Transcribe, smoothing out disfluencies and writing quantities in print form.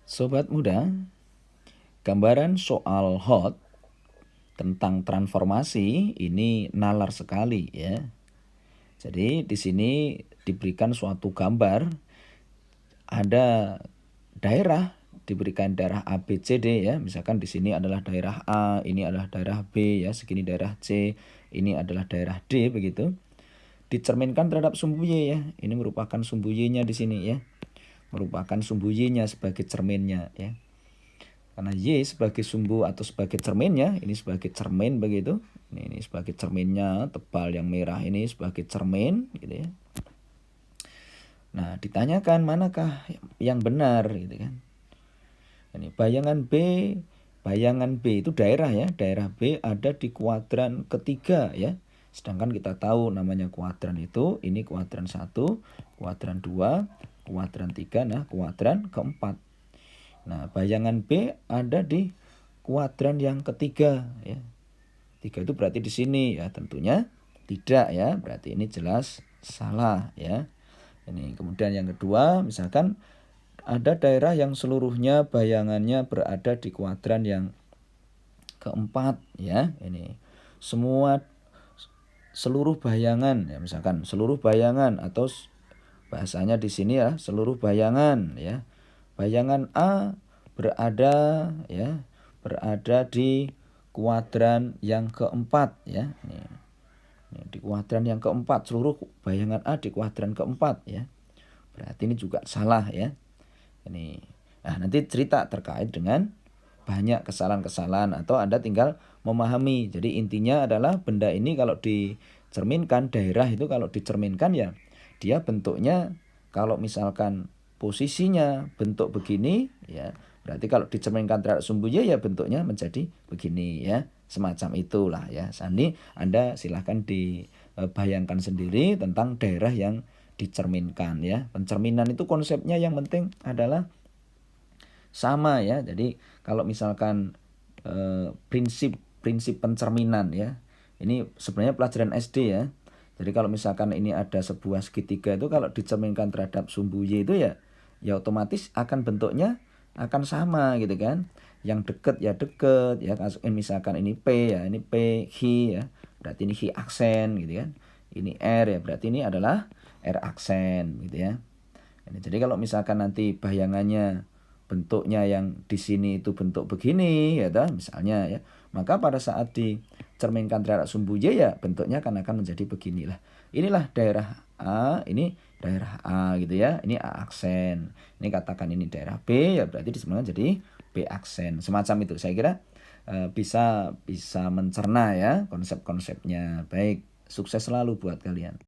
Sobat muda, gambaran soal hot tentang transformasi ini nalar sekali ya. Jadi di sini diberikan suatu gambar, ada daerah, diberikan daerah A, B, C, D ya. Misalkan di sini adalah daerah A, ini adalah daerah B ya, segini daerah C, ini adalah daerah D begitu. Dicerminkan terhadap sumbu Y ya. Ini merupakan sumbu Y-nya di sini ya. Merupakan sumbu Y-nya sebagai cerminnya ya. Karena Y sebagai sumbu atau sebagai cerminnya, ini sebagai cermin begitu. Ini sebagai cerminnya, tebal yang merah ini sebagai cermin gitu ya. Nah, ditanyakan manakah yang benar gitu kan. Ini bayangan B itu daerah ya. Daerah B ada di kuadran ketiga ya. Sedangkan kita tahu namanya kuadran itu, ini kuadran 1, kuadran 2, kuadran 3, nah kuadran keempat. Nah, bayangan B ada di kuadran yang ketiga ya. 3 itu berarti di sini ya, tentunya tidak ya. Berarti ini jelas salah ya. Ini kemudian yang kedua, misalkan ada daerah yang seluruhnya bayangannya berada di kuadran yang keempat ya. Ini semua seluruh bayangan ya, misalkan seluruh bayangan atau bahasanya di sini ya, seluruh bayangan ya. Bayangan A berada ya, berada di kuadran yang keempat ya. Ini di kuadran yang keempat, seluruh bayangan A di kuadran keempat ya. Berarti ini juga salah ya. Ini. Nah, nanti cerita terkait dengan banyak kesalahan-kesalahan atau Anda tinggal memahami. Jadi intinya adalah benda ini kalau dicerminkan, daerah itu kalau dicerminkan ya dia bentuknya, kalau misalkan posisinya bentuk begini ya, berarti kalau dicerminkan terhadap sumbu Y ya bentuknya menjadi begini ya. Semacam itulah ya. Sandi Anda silahkan dibayangkan sendiri tentang daerah yang dicerminkan ya. Pencerminan itu konsepnya yang penting adalah sama ya. Jadi kalau misalkan prinsip pencerminan ya, ini sebenarnya pelajaran SD ya. Jadi kalau misalkan ini ada sebuah segitiga itu kalau dicerminkan terhadap sumbu Y itu ya otomatis akan bentuknya akan sama gitu kan. Yang deket ya deket ya, misalkan ini P ya, ini P H ya, berarti ini H aksen gitu kan. Ini R ya, berarti ini adalah R aksen gitu ya. Ini jadi kalau misalkan nanti bayangannya bentuknya yang di sini itu bentuk begini ya toh, misalnya ya, maka pada saat dicerminkan terhadap sumbu Y ya bentuknya akan menjadi beginilah. Inilah daerah A, ini daerah A gitu ya. Ini A aksen. Ini katakan ini daerah B ya, berarti dicerminkan jadi B aksen. Semacam itu. Saya kira bisa mencerna ya konsep-konsepnya. Baik, sukses selalu buat kalian.